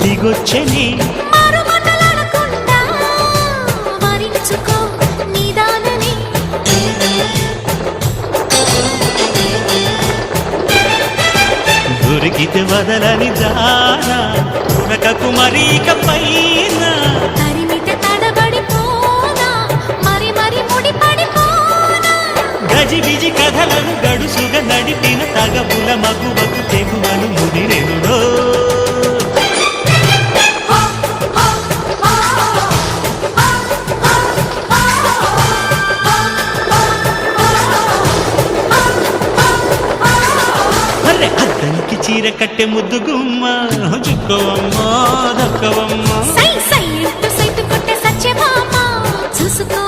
దిగొచ్చని దొరికితే వదలని దానా ఉరకకు మరీక పైన తరిమితే తడబడిపోనా మరి మరి ముడిపడిపోనా గజిబిజి కథలను గడుసుగా నడిపిన తగపుల మగువకు తెగువను ముదిరెనుడో అద్దంకి చీర కట్టె ముద్దు గుమ్మ చుక్కవమ్మా దక్కవమ్మా సై సై సైటు కొట్టే సత్యభామ చూసుకో